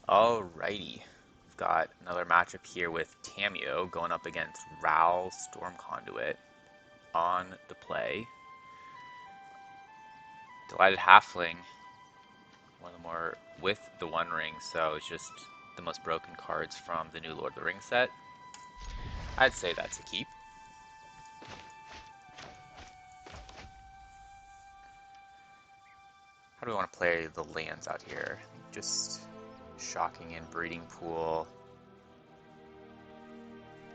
Alrighty, we've got another matchup here with Tamiyo going up against Brawl Storm Conduit on the play. Delighted Halfling, one of the more with the One Ring, so it's just the most broken cards from the new Lord of the Rings set. I'd say that's a keep. How do we want to play the lands out here? Just shocking in breeding pool.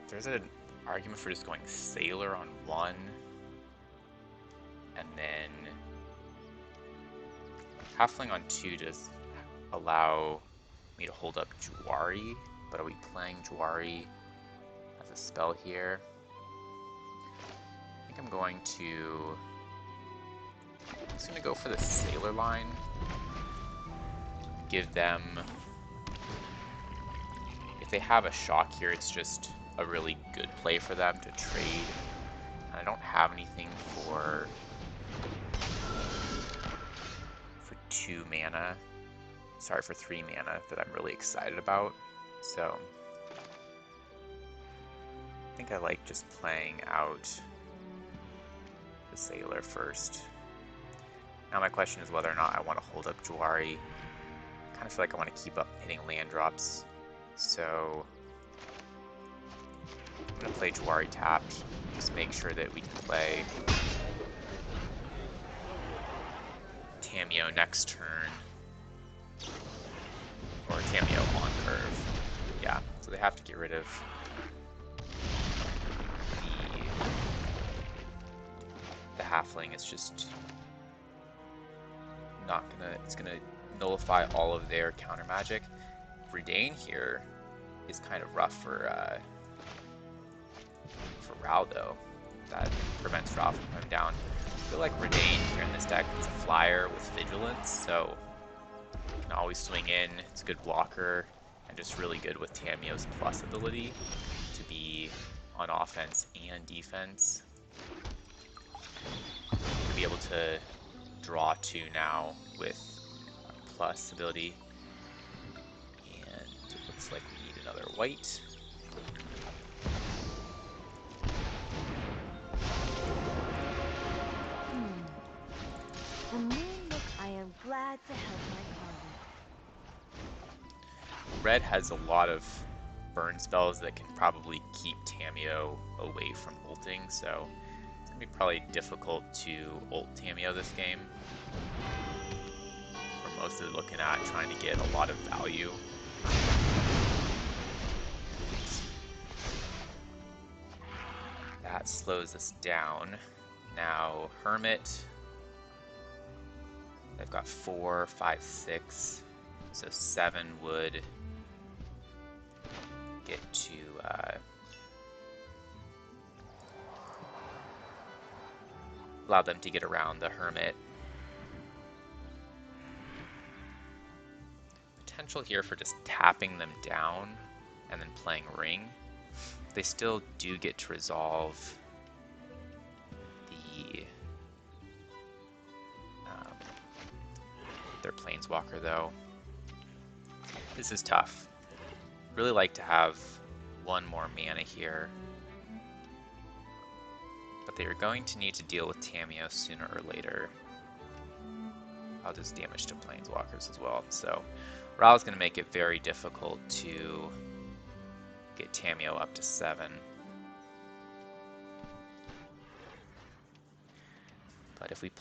There's an argument for just going Sailor on one, and then Halfling on two to allow me to hold up Juari, but are we playing Juari as a spell here? I think I'm going to... I'm just going to go for the Sailor line. Give them... If they have a shock here, it's just a really good play for them to trade. And I don't have anything for 2 mana. Sorry, for 3 mana that I'm really excited about. So I think I like just playing out the Sailor first. Now my question is whether or not I want to hold up Juari. I kind of feel like I want to keep up hitting land drops. So I'm going to play Juari tapped. Just make sure that we can play Tamiyo next turn. Or Tamiyo on curve. Yeah, so they have to get rid of the Halfling. It's just not gonna, it's gonna nullify all of their counter magic. Redain here is kind of rough for Rao though. That prevents Rao from coming down. I feel like Redain here in this deck is a flyer with vigilance, so you can always swing in. It's a good blocker and just really good with Tamiyo's plus ability to be on offense and defense. To be able to draw 2 now with plus ability. And it looks like we need another white. The moon look, I am glad to help my party. Red has a lot of burn spells that can probably keep Tamiyo away from ulting, so it's going to be probably difficult to ult Tamiyo this game. We're mostly looking at trying to get a lot of value. That slows us down. Now, Hermit. They've got 4, 5, 6, so 7 would get to allow them to get around the Hermit. Potential here for just tapping them down and then playing Ring. They still do get to resolve the their Planeswalker though. This is tough. Really like to have 1 more mana here, but they are going to need to deal with Tamiyo sooner or later. I'll just damage to Planeswalkers as well. So Rao's is going to make it very difficult to get Tamiyo up to 7. But if we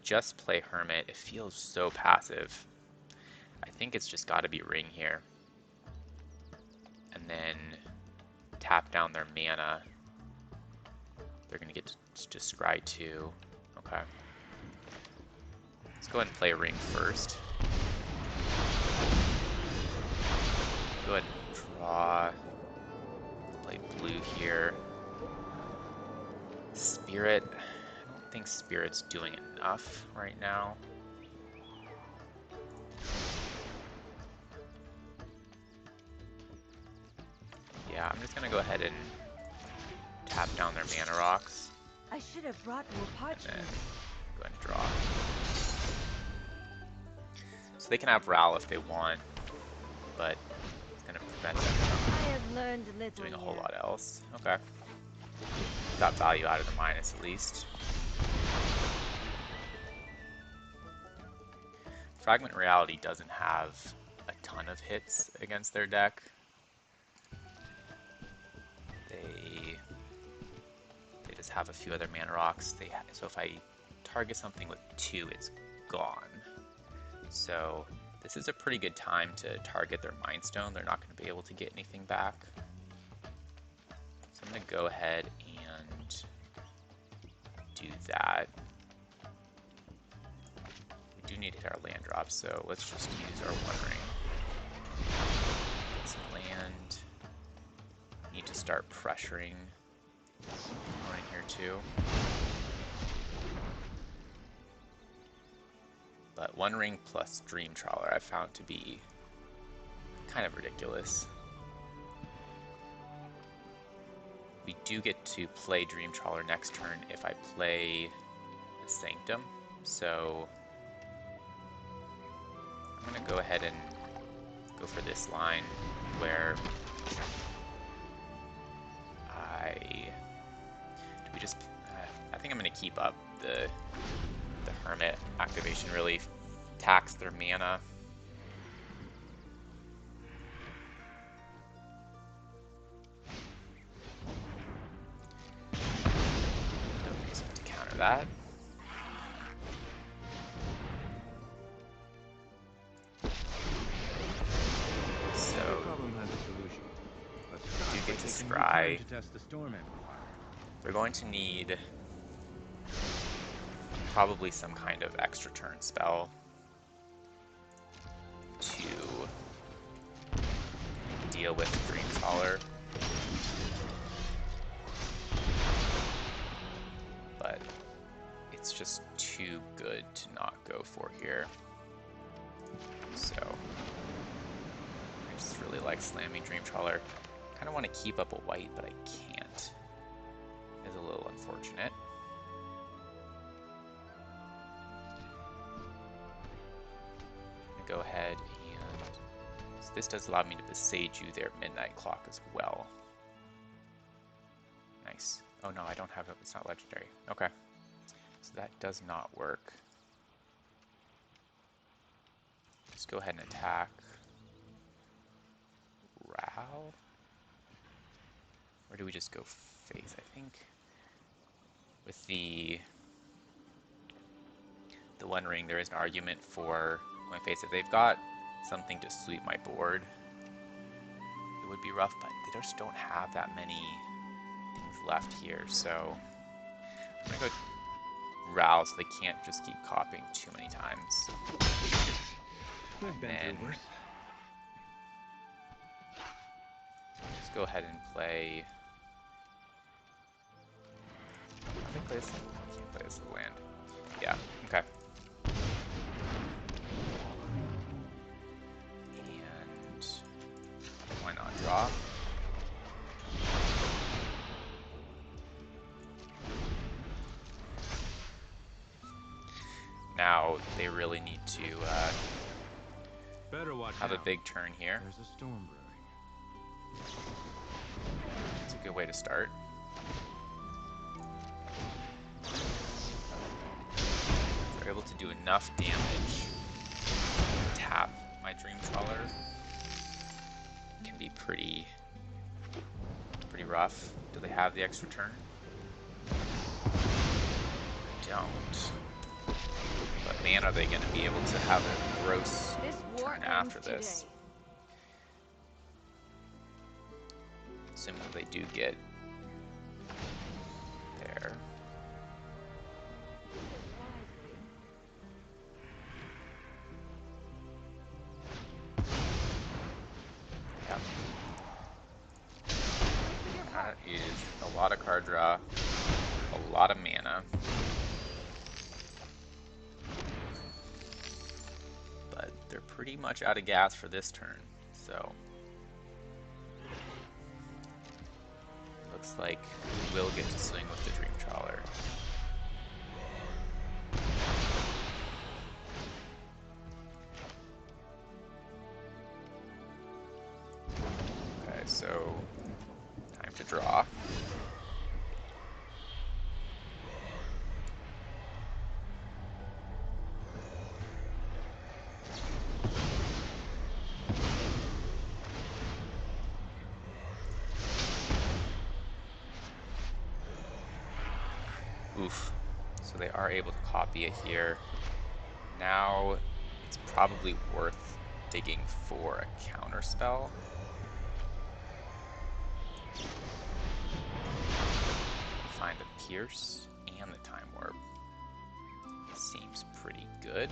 just play Hermit, it feels so passive. I think it's just got to be Ring here. And then tap down their mana. They're going to get to scry 2. Okay. Let's go ahead and play Ring first. Go ahead and draw. Play blue here. Spirit. I think Spirit's doing enough right now. Yeah, I'm just gonna go ahead and tap down their mana rocks. I should have brought more parchment. And go ahead and draw. So they can have Ral if they want. but it's going to prevent them from I have learned little doing a whole yet. lot else. Okay. Got value out of the minus at least. Fragment Reality doesn't have a ton of hits against their deck. They just have a few other mana rocks. So if I target something with 2, it's gone. So this is a pretty good time to target their Mind Stone. They're not going to be able to get anything back. So I'm going to go ahead and do that. We do need to hit our land drop, so let's just use our One Ring. Get some land. Need to start pressuring opponent here too. But One Ring plus Dream Trawler I found to be kind of ridiculous. We do get to play Dream Trawler next turn if I play the Sanctum, so I'm going to go ahead and go for this line where I think I'm going to keep up the Hermit activation, really tax their mana. Don't use it to counter that. So do get to scry. We're going to need probably some kind of extra turn spell to deal with Dream Trawler. But it's just too good to not go for here. So I just really like slamming Dream Trawler. Kind of want to keep up a white, but I can't. It's a little unfortunate. I'm gonna go ahead and so this does allow me to besage you their Midnight Clock as well. Nice. Oh no, I don't have it. It's not legendary. Okay. So that does not work. Just go ahead and attack Ral. Or do we just go Faith? I think with the One Ring, there is an argument for going Faith. If they've got something to sweep my board, it would be rough, but they just don't have that many things left here. So I'm gonna go Ral so they can't just keep copying too many times. And then just go ahead and play. I can play this. I can't play this land. Yeah. Okay. And why not draw? Now they really need to have a big turn here. There's a storm brewing. It's a good way to start. They're able to do enough damage to tap my Dream Trawler. Can be pretty rough. Do they have the extra turn? They don't. But man, are they going to be able to have a gross turn after this? Assuming they do get there. Yep. That is a lot of card draw, a lot of mana. But they're pretty much out of gas for this turn, so looks like we will get to swing with the Dream Trawler. so time to draw. Oof. So they are able to copy it here. Now it's probably worth digging for a counter spell. Find the Pierce and the Time Warp. Seems pretty good.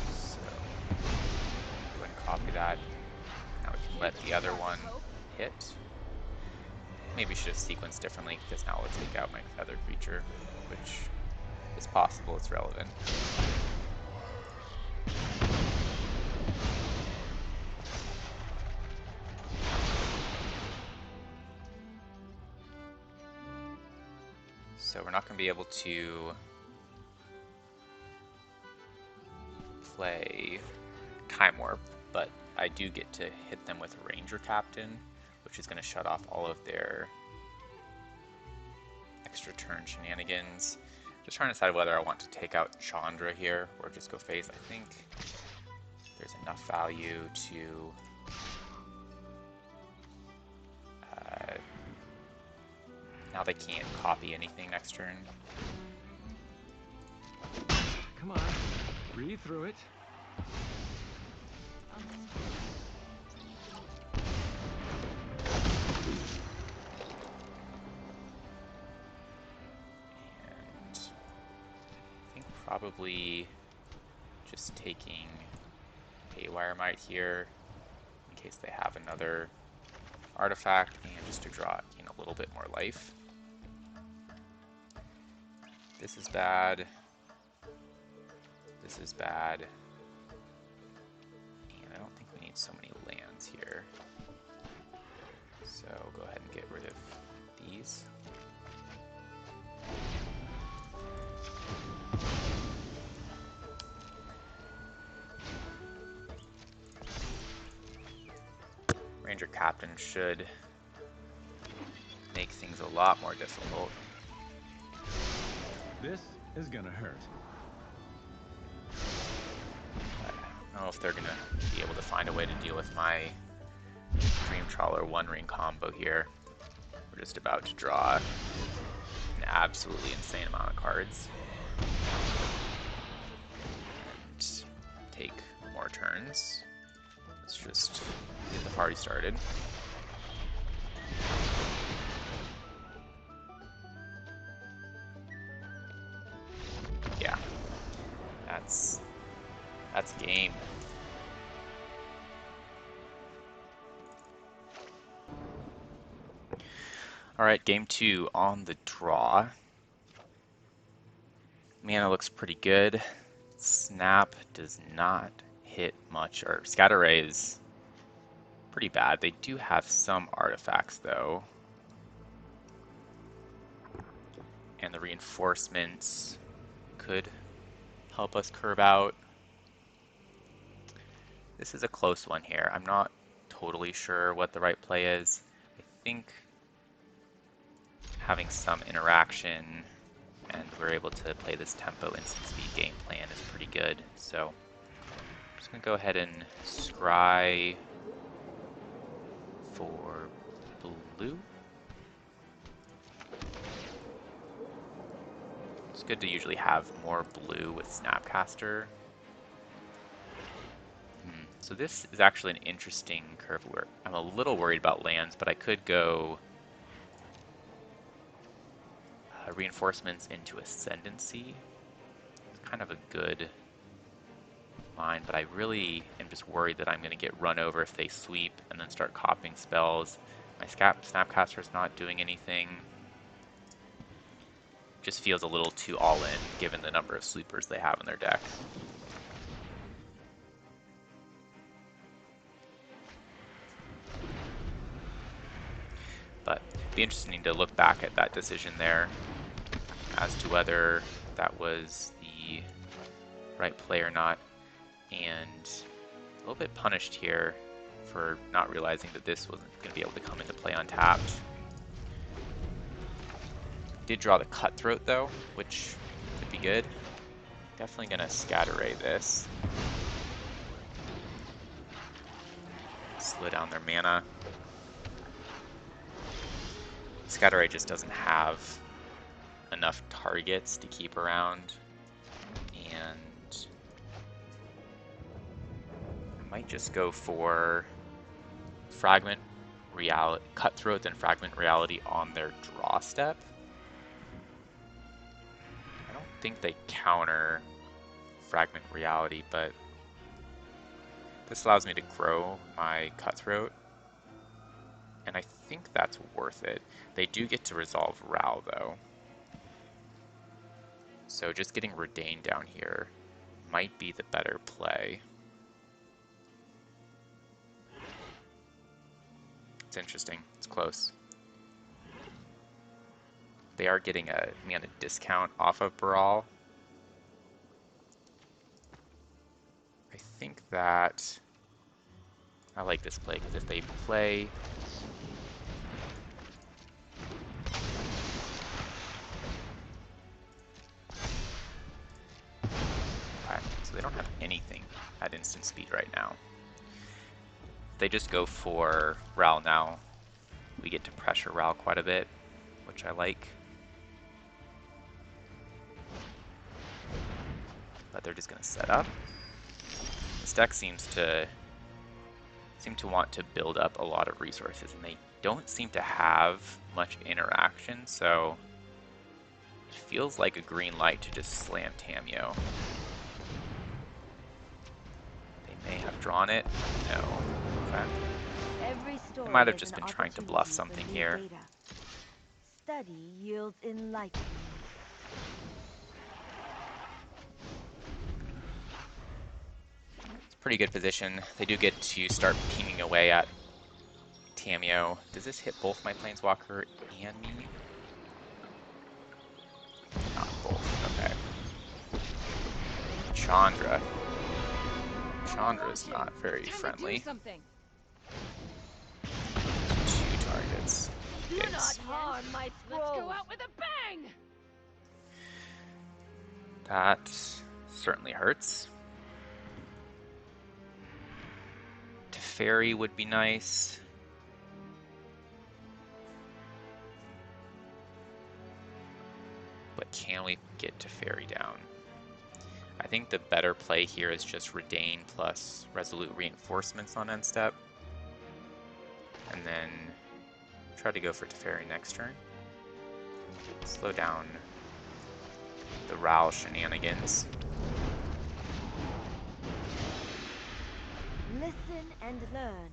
So go ahead and copy that. Now we can let the other one hit. Maybe should have sequenced differently because now let's take out my feather creature, which is possible, it's relevant. So we're not going to be able to play Time Warp, but I do get to hit them with Ranger Captain, which is going to shut off all of their extra turn shenanigans. Just trying to decide whether I want to take out Chandra here or just go phase. I think there's enough value to now they can't copy anything next turn. Come on, breathe through it. And I think probably just taking Haywire Might here in case they have another artifact and just to draw in a little bit more life. This is bad. This is bad. And I don't think we need so many lands here. So go ahead and get rid of these. Ranger Captain should make things a lot more difficult. This is gonna hurt. I don't know if they're gonna be able to find a way to deal with my Dream Trawler One Ring combo here. We're just about to draw an absolutely insane amount of cards. And take more turns. Let's just get the party started. Yeah, that's game. All right, game 2 on the draw. Mana looks pretty good. Snap does not hit much, or Scatter Ray is pretty bad. They do have some artifacts though. And the reinforcements could help us curve out. This is a close one here. I'm not totally sure what the right play is. I think having some interaction and we're able to play this tempo instant speed game plan is pretty good. So I'm just gonna go ahead and scry for blue. It's good to usually have more blue with Snapcaster. So this is actually an interesting curve where I'm a little worried about lands, but I could go reinforcements into Ascendancy. It's kind of a good line, but I really am just worried that I'm going to get run over if they sweep and then start copying spells. My Snapcaster is not doing anything. Just feels a little too all-in given the number of sweepers they have in their deck. But it'd be interesting to look back at that decision there as to whether that was the right play or not. and a little bit punished here for not realizing that this wasn't going to be able to come into play untapped. Did draw the Cutthroat though, which could be good. Definitely going to Scatter Ray this. Slow down their mana. Scatter Ray just doesn't have enough targets to keep around, and I might just go for Fragment Reality, Cutthroat, and Fragment Reality on their draw step. I don't think they counter Fragment Reality, but this allows me to grow my Cutthroat, and I think that's worth it. They do get to resolve Ral though, so just getting Redain down here might be the better play. It's interesting. It's close. They are getting a mana discount off of Brawl. I think that I like this play because if they play so they don't have anything at instant speed right now. If they just go for Ral now, we get to pressure Ral quite a bit, which I like. But they're just going to set up. This deck seems to want to build up a lot of resources, and they don't seem to have much interaction, so it feels like a green light to just slam Tamiyo. They may have drawn it. No. Okay. They might have just been trying to bluff something here. Study yields enlightenment. Pretty good position. They do get to start pinging away at Tamiyo. Does this hit both my Planeswalker and me? Not both. Okay. Chandra. Chandra's not very friendly. 2 targets. Do not harm my Let's go out with a bang! That certainly hurts. Teferi would be nice. But can we get Teferi down? I think the better play here is just Redain plus Resolute Reinforcements on end step. And then try to go for Teferi next turn. Slow down the Ral shenanigans. Listen and learn.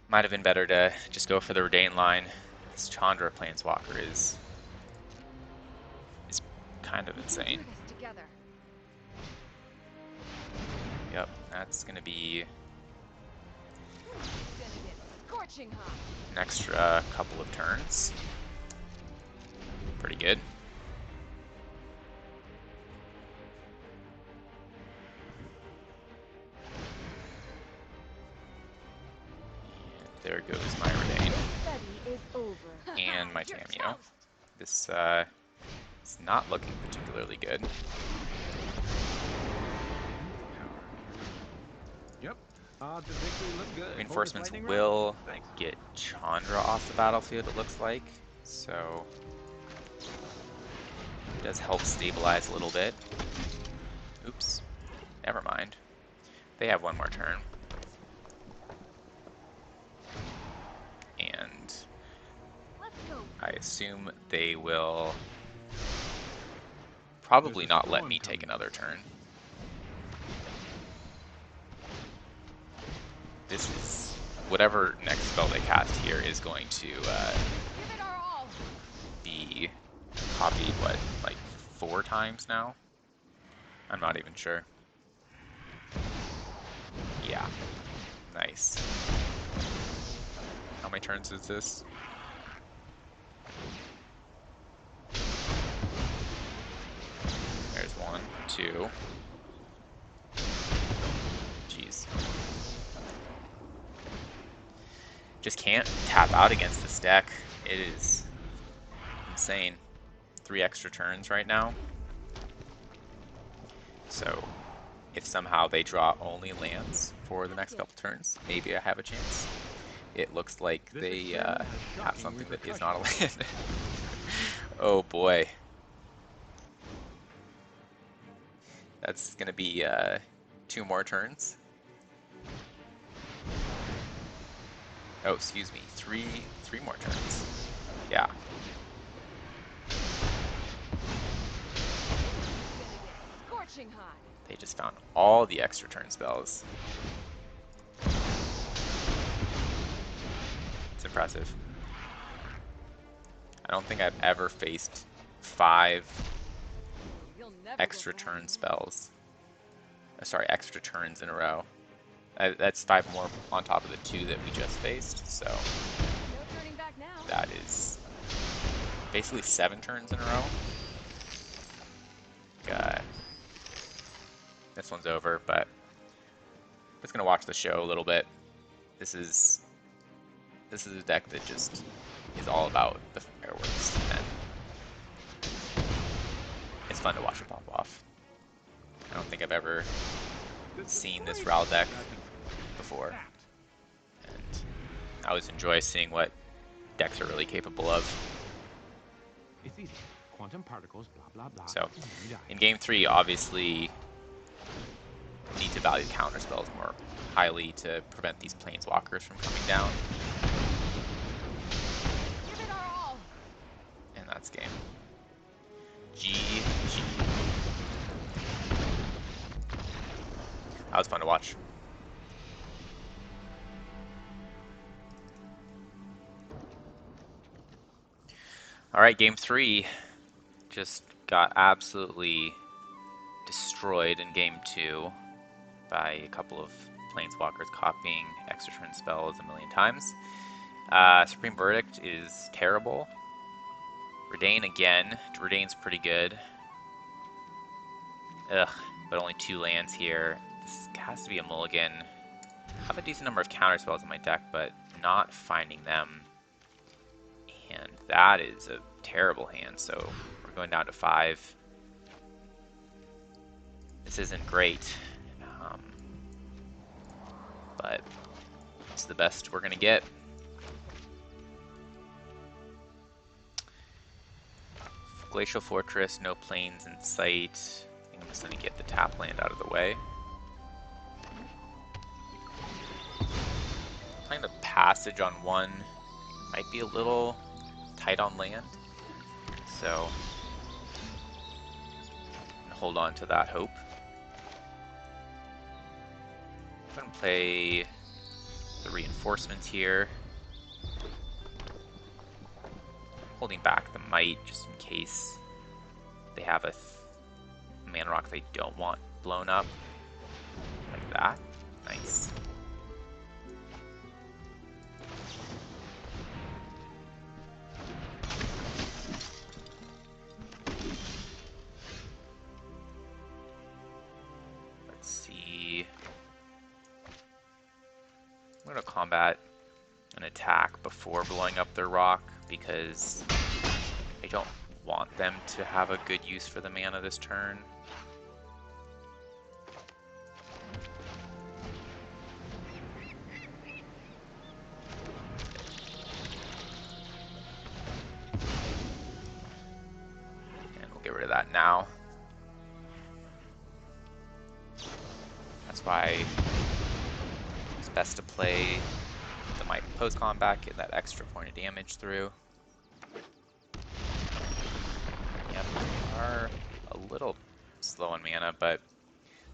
Might have been better to just go for the Redain line. This Chandra Planeswalker is kind of insane. Yep, that's gonna be an extra couple of turns. Pretty good. There goes my Redain. And my Tamiyo. This is not looking particularly good. Yep. The victory looked good. Reinforcements will get Chandra off the battlefield, it looks like. So it does help stabilize a little bit. Oops. Never mind. They have one more turn. And I assume they will probably not let me take another turn. This is whatever next spell they cast here is going to be copied, what, like 4 times now? I'm not even sure. Yeah. Nice. How many turns is this? There's 1, 2, 2. Jeez. Just can't tap out against this deck. It is insane. 3 extra turns right now. So if somehow they draw only lands for the next couple turns, maybe I have a chance. It looks like they have something that is not a land. Oh boy. That's gonna be 2 more turns. Oh, excuse me, three more turns. Yeah. Scorching hot. They just found all the extra turn spells. It's impressive. I don't think I've ever faced 5 You'll never extra go far turn enough. spells. Sorry, extra turns in a row. That's 5 more on top of the 2 that we just faced, so No turning back now. that is basically 7 turns in a row. This one's over, but I'm just gonna watch the show a little bit. This is a deck that just is all about the fireworks, and it's fun to watch it pop off. I don't think I've ever seen this Brawl deck before, and I always enjoy seeing what decks are really capable of. It's easy. Quantum particles, blah, blah, blah. So, You die. in Game 3, obviously, need to value counter spells more highly to prevent these planeswalkers from coming down, Give it our all. and that's game. GG. That was fun to watch. Alright, Game 3 just got absolutely destroyed in Game 2 by a couple of planeswalkers copying extra turn spells a million times. Supreme Verdict is terrible. Redain again. Redain's pretty good. Ugh, but only 2 lands here. This has to be a mulligan. I have a decent number of counter spells in my deck, but not finding them. And that is a terrible hand, so we're going down to 5. This isn't great, but it's the best we're going to get. Glacial Fortress, no planes in sight. I think I'm just going to get the tap land out of the way. Playing the Passage on 1 might be a little tight on land, so I'm gonna hold on to that hope. I'm going to play the reinforcements here. Holding back the Might just in case they have a mana rock they don't want blown up. Like that. Nice. Let's see. I'm going to combat an attack before blowing up their rock because I don't want them to have a good use for the mana this turn. And we'll get rid of that now. That's why it's best to play the Might post-combat, get that extra point of damage through. Yep, we are a little slow on mana, but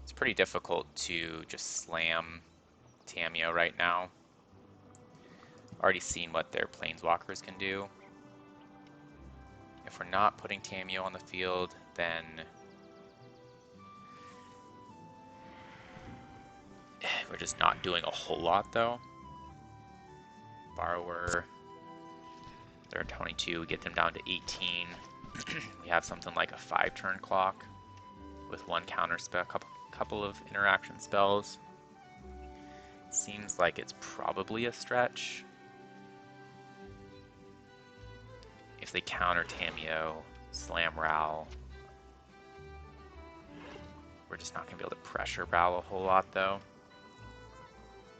it's pretty difficult to just slam Tamiyo right now. Already seen what their planeswalkers can do. If we're not putting Tamiyo on the field, then we're just not doing a whole lot though. Borrower, they're at 22, we get them down to 18. We have something like a 5-turn clock. with one counter spell, couple of interaction spells. Seems like it's probably a stretch. If they counter Tamiyo, slam Brawl, we're just not going to be able to pressure Brawl a whole lot, though.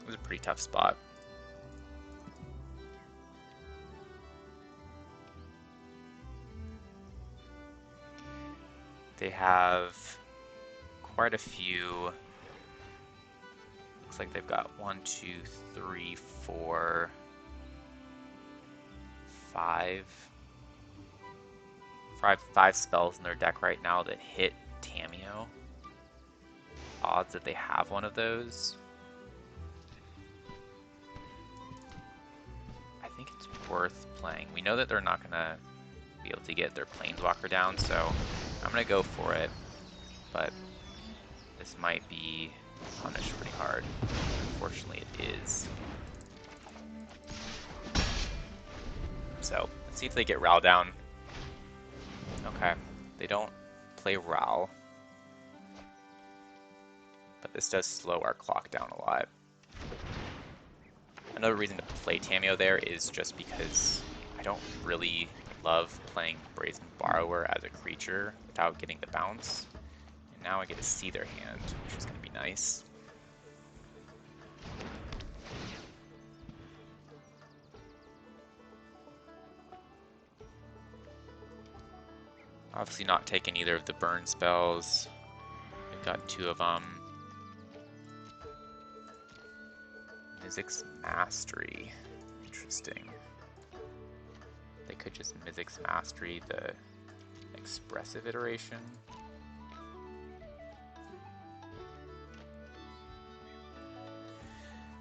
It was a pretty tough spot. They have quite a few. Looks like they've got 1, 2, 3, 4, 5 spells in their deck right now that hit Tamiyo. Odds that they have one of those. I think it's worth playing. We know that they're not gonna be able to get their Planeswalker down, so I'm gonna go for it. But this might be punished pretty hard. Unfortunately, it is. So let's see if they get Ral down. Okay, they don't play Ral, but this does slow our clock down a lot. Another reason to play Tamiyo there is just because I don't really love playing Brazen Borrower as a creature without getting the bounce. And now I get to see their hand, which is going to be nice. Obviously not taking either of the burn spells. We've got 2 of them. Mizzix's Mastery. Interesting. They could just Mizzix's Mastery the expressive iteration.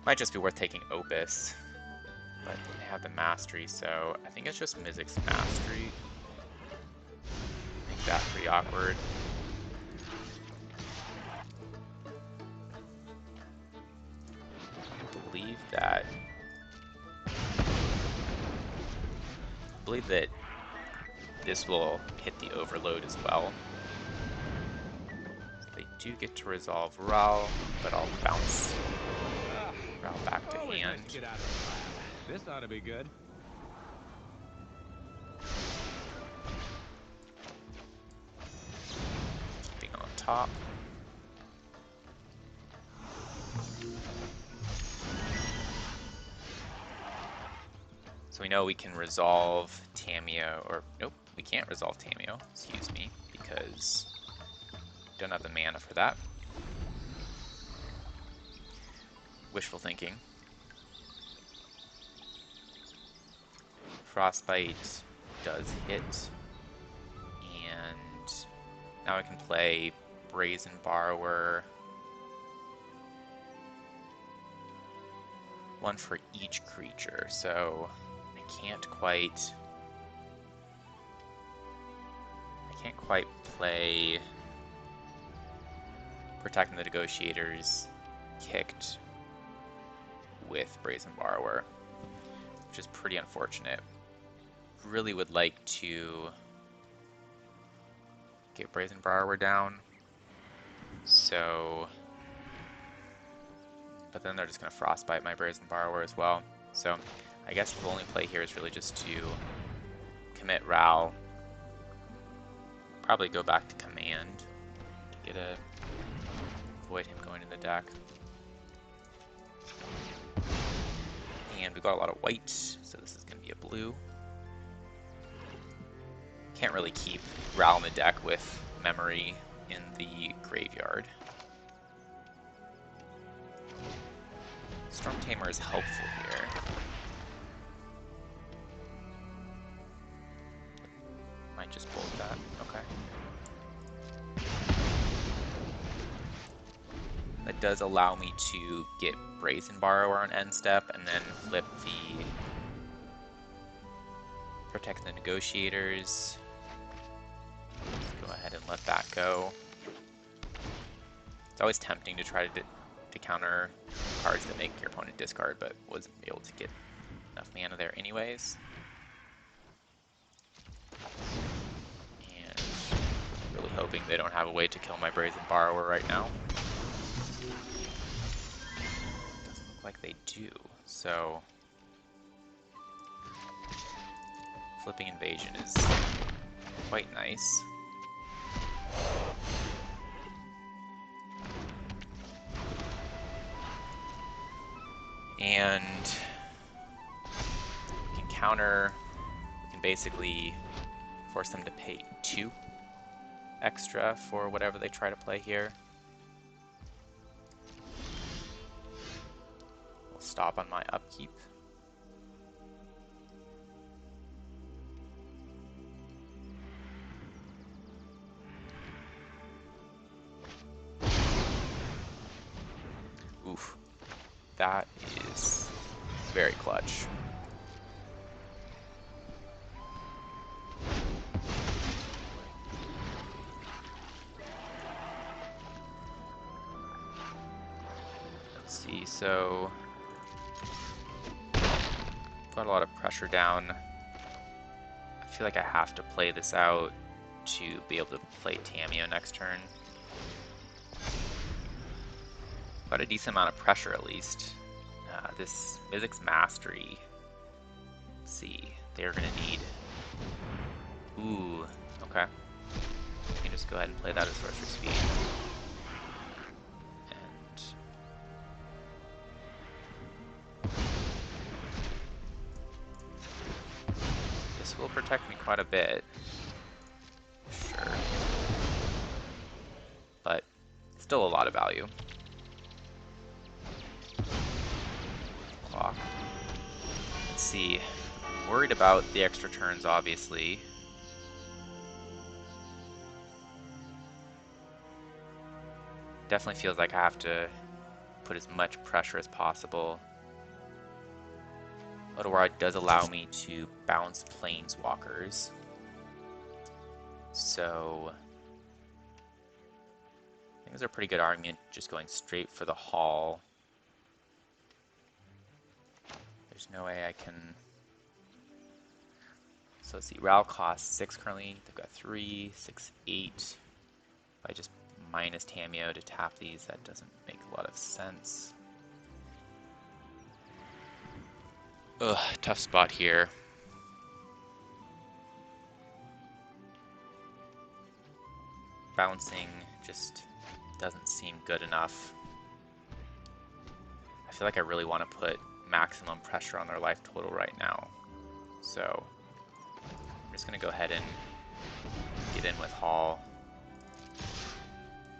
Might just be worth taking Opus. But they have the Mastery, so I think it's just Mizzix's Mastery. Make that pretty awkward. I believe that this will hit the overload as well. So they do get to resolve Ral, but I'll bounce Ral back to hand. Nice to get out of the lab. This ought to be good. Keeping on top. So we know we can resolve Tamiyo, or nope, we can't resolve Tamiyo, excuse me, because we don't have the mana for that. Wishful thinking. Frostbite does hit, and now I can play Brazen Borrower. One for each creature, so I can't quite play Protecting the Negotiators kicked with Brazen Borrower, which is pretty unfortunate. Really would like to get Brazen Borrower down, so, but then they're just going to Frostbite my Brazen Borrower as well. So I guess the only play here is really just to commit Ral, probably go back to command to get avoid him going in the deck. And we've got a lot of white, so this is going to be a blue. Can't really keep Ral in the deck with memory in the graveyard. Storm Tamer is helpful here. Might just bolt that. Okay. That does allow me to get Brazen Borrower on end step and then flip the Protect the Negotiators. Go ahead and let that go. It's always tempting to try to counter cards that make your opponent discard, but wasn't able to get enough mana there anyways. And really hoping hoping they don't have a way to kill my Brazen Borrower right now. Doesn't look like they do, so flipping invasion is quite nice. And we can counter, we can basically force them to pay 2 extra for whatever they try to play here. We'll stop on my upkeep. Oof. That is very clutch. Let's see, so got a lot of pressure down. I feel like I have to play this out to be able to play Tamiyo next turn. Got a decent amount of pressure at least. This Physics Mastery, let's see, they're gonna need, ooh, okay. You can just go ahead and play that as Sorcerer Speed. And this will protect me quite a bit, sure, but still a lot of value. Clock. Let's see. Worried about the extra turns, obviously. Definitely feels like I have to put as much pressure as possible. Otherwise, it does allow me to bounce Planeswalkers. So I think it's a pretty good argument just going straight for the haul. There's no way I can. So let's see, Ral costs 6 currently. They've got 3, 6, 8. If I just minus Tamiyo to tap these, that doesn't make a lot of sense. Ugh, tough spot here. Bouncing just doesn't seem good enough. I feel like I really want to put maximum pressure on their life total right now. So I'm just going to go ahead and get in with Haul.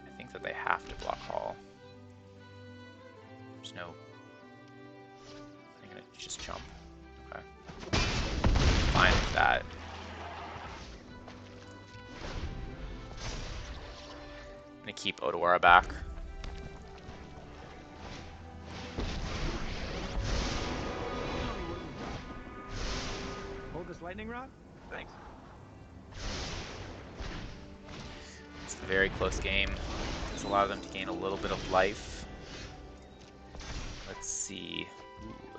I think that they have to block Haul. There's no... I'm going to just jump. Okay. Fine with that. I'm going to keep Otawara back. Hold this lightning rod? Thanks. It's a very close game. It's allowed them to gain a little bit of life. Let's see. Ooh.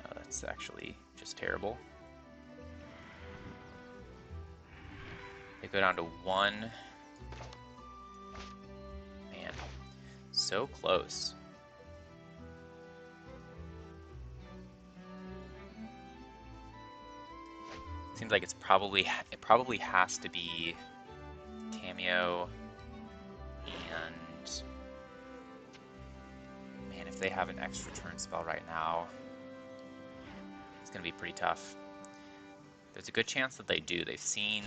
Oh, that's actually just terrible. They go down to 1. Man, so close. Seems like it probably has to be Tamiyo, and man, if they have an extra turn spell right now, it's gonna be pretty tough. There's a good chance that they do. They've seen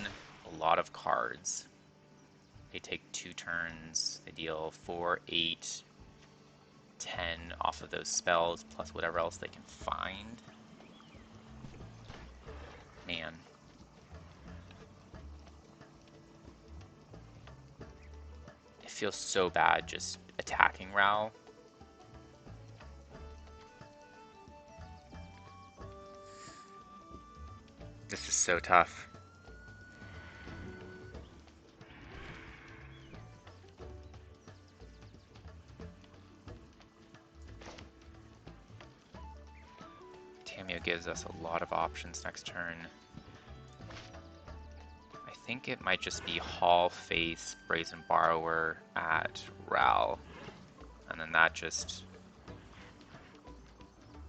a lot of cards. They take 2 turns, they deal 4, 8, 10 off of those spells, plus whatever else they can find. Man. It feels so bad just attacking Ral. This is so tough. Tamiyo gives us a lot of options next turn. I think it might just be Hall, Face, Brazen Borrower at Ral. And then that just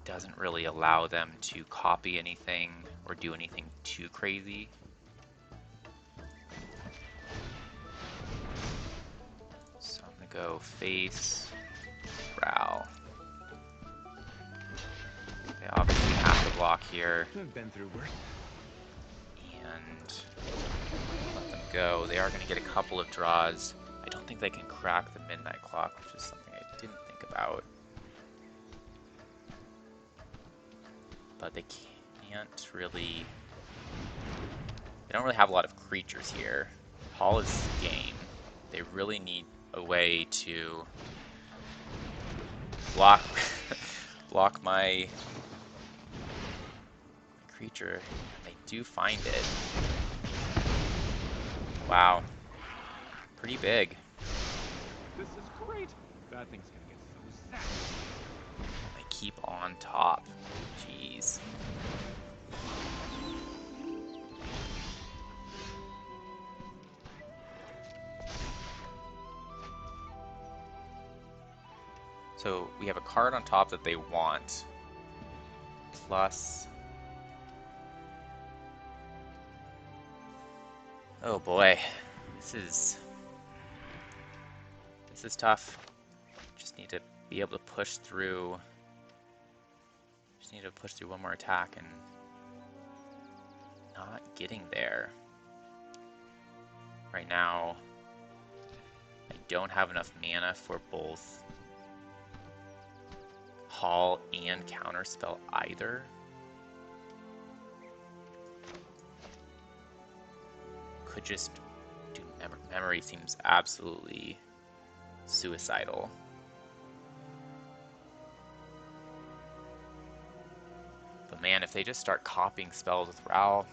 doesn't really allow them to copy anything or do anything too crazy. So I'm gonna go Face, Ral. They obviously have to block here. I've been through worse. And let them go. They are going to get a couple of draws. I don't think they can crack the midnight clock, which is something I didn't think about. But they can't really... They don't really have a lot of creatures here. Hall is game. They really need a way to block block my creature. They do find it. Wow. Pretty big. This is great. That thing's gonna get so sad. They keep on top. Jeez. So we have a card on top that they want. Plus... Oh boy. This is tough. Just need to be able to push through. Just need to push through one more attack and not getting there. Right now, I don't have enough mana for both Hall and Counterspell either. Could just do memory seems absolutely suicidal. But man, if they just start copying spells with Ral,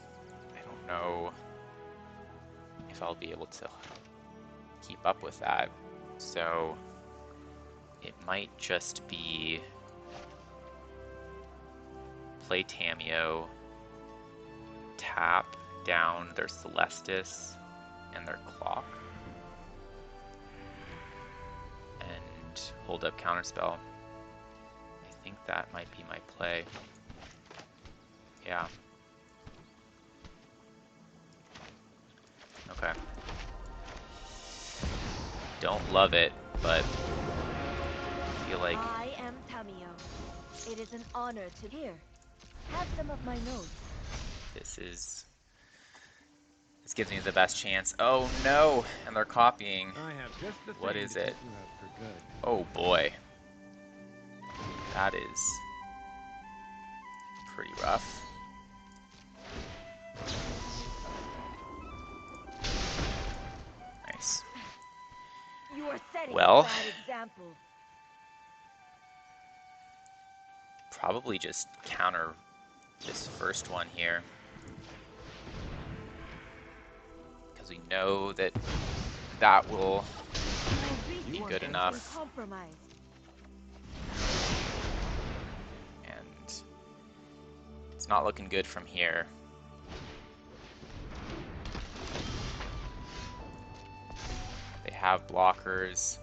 I don't know if I'll be able to keep up with that. So it might just be play Tamiyo, tap down their Celestis and their Clock, and hold up Counterspell. I think that might be my play. Yeah. Okay. Don't love it, but I feel like I am Tamiyo. It is an honor to hear. Have some of my notes. this gives me the best chance. Oh no! And they're copying. I have just the What thing is to it? take you out for good. Oh boy. That is pretty rough. Nice. You are setting Well. a bad example. Probably just counter this first one here. Because we know that that will My be research good has enough. been compromised. And it's not looking good from here. They have blockers.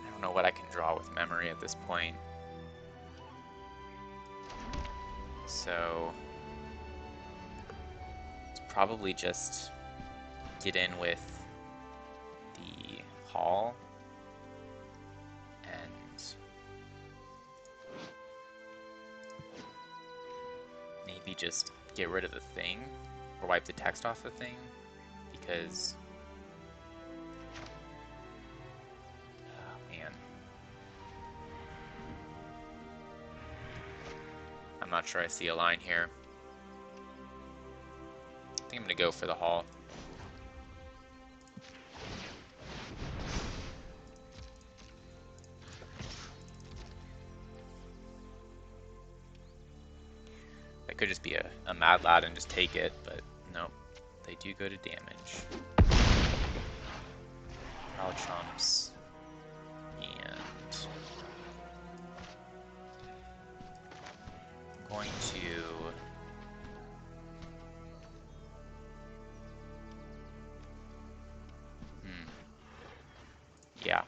I don't know what I can draw with memory at this point. So it's probably just get in with the Hall and maybe just get rid of the thing or wipe the text off the thing, because man, I'm not sure I see a line here. I think I'm gonna go for the Hall. It could just be a Mad Lad and just take it, but nope. They do go to damage. Prowl Trumps. And going to... Yeah,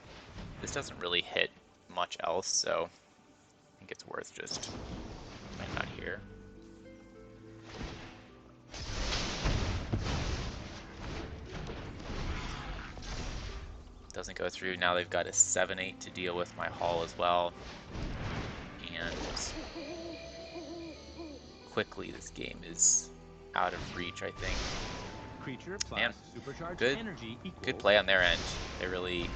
this doesn't really hit much else, so I think it's worth just playing out here. Doesn't go through. Now they've got a 7/8 to deal with my haul as well. And quickly this game is out of reach, I think. Creature plus Man, supercharged good, energy equals... good play on their end. They really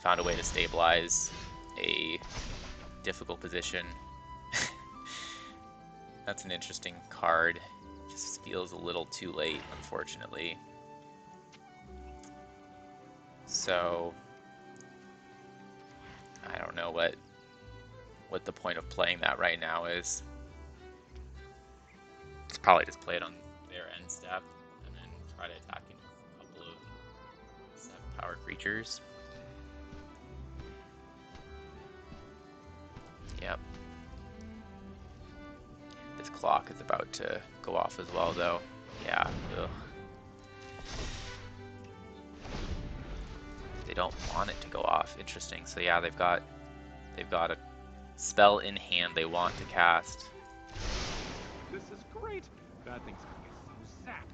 found a way to stabilize a difficult position. That's an interesting card. Just feels a little too late, unfortunately. So I don't know what the point of playing that right now is. It's probably just play it on their end step and then try to attack in a couple of 7-power creatures. Yep. This clock is about to go off as well, though. Yeah. Ugh. They don't want it to go off. Interesting. So yeah, they've got a spell in hand they want to cast. This is great. Bad things can get so sapped.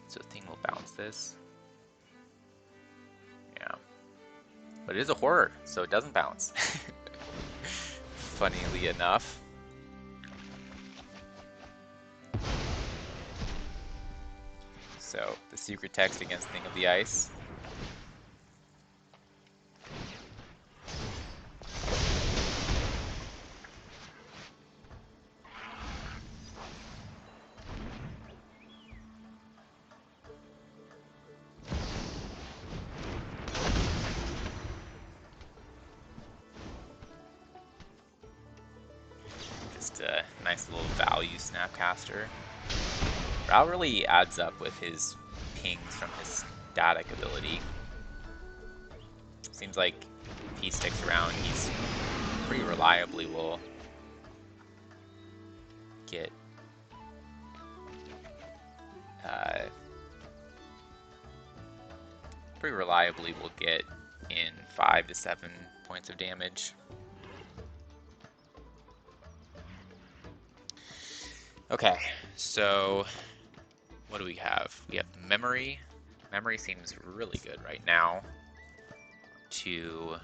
So thing will bounce this. Yeah. But it is a horror, so it doesn't bounce. Funnily enough. So, the secret text against Thing of the Ice. Just a nice little value Snapcaster. Brawl really adds up with his pings from his static ability. Seems like if he sticks around, he's pretty reliably will get in 5 to 7 points of damage. Okay, so what do we have? We have memory. Memory seems really good right now to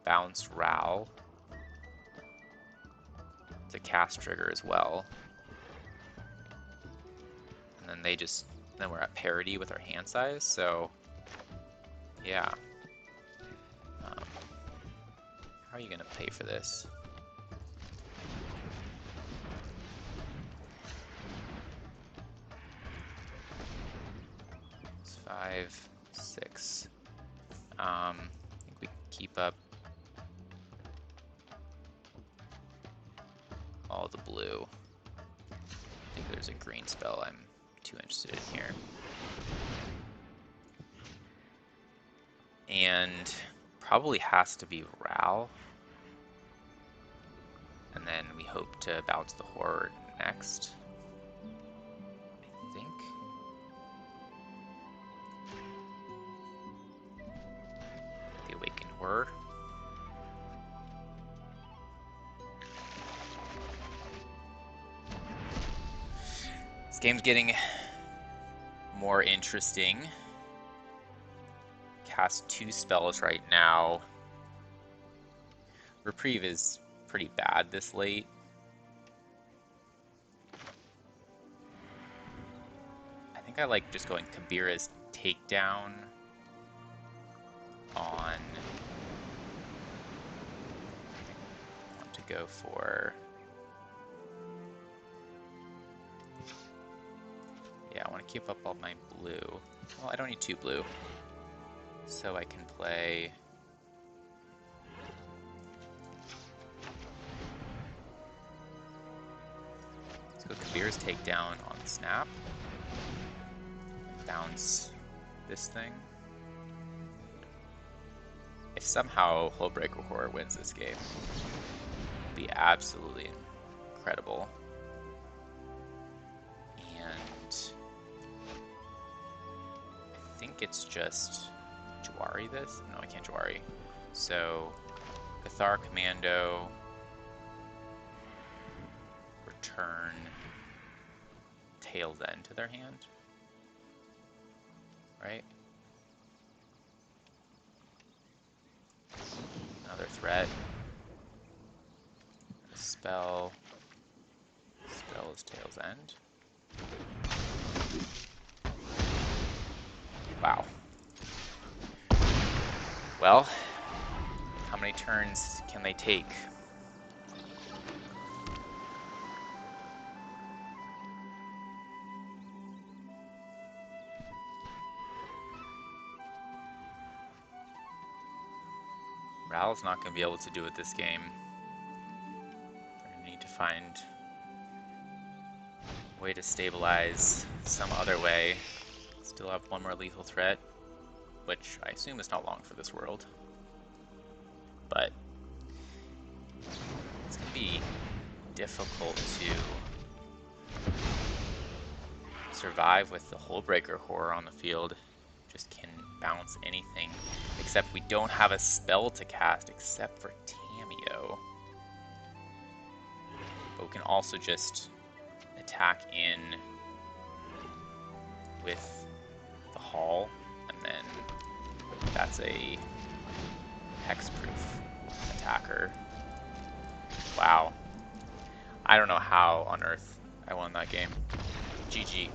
bounce Ral. It's a cast trigger as well. And then then we're at parity with our hand size, so yeah. How are you gonna pay for this? It's 5, 6. I think we keep up all the blue. I think there's a green spell I'm too interested in here. And probably has to be Ral. And then we hope to bounce the horror next. I think. The awakened horror. This game's getting more interesting. Cast 2 spells right now. Reprieve is pretty bad this late. I think I like just going Kabira's Takedown on... I want to go for... Yeah, I want to keep up all my blue. Well, I don't need 2 blue. So I can play... clears takedown on the snap. Bounce this thing. If somehow Hullbreaker Horror wins this game, it'd be absolutely incredible. And I think it's just Jawari this? No, I can't Jawari. So Cathar Commando, return Tail's End to their hand, right? Another threat. A spell. Spell is Tail's End. Wow. Well, how many turns can they take? Brawl's not going to be able to do it this game. They're going to need to find a way to stabilize some other way. Still have one more lethal threat, which I assume is not long for this world. But it's going to be difficult to survive with the Hullbreaker Horror on the field. Just can bounce anything, except we don't have a spell to cast except for Tamiyo. But we can also just attack in with the Hall, and then that's a hexproof attacker. Wow. I don't know how on earth I won that game. GG.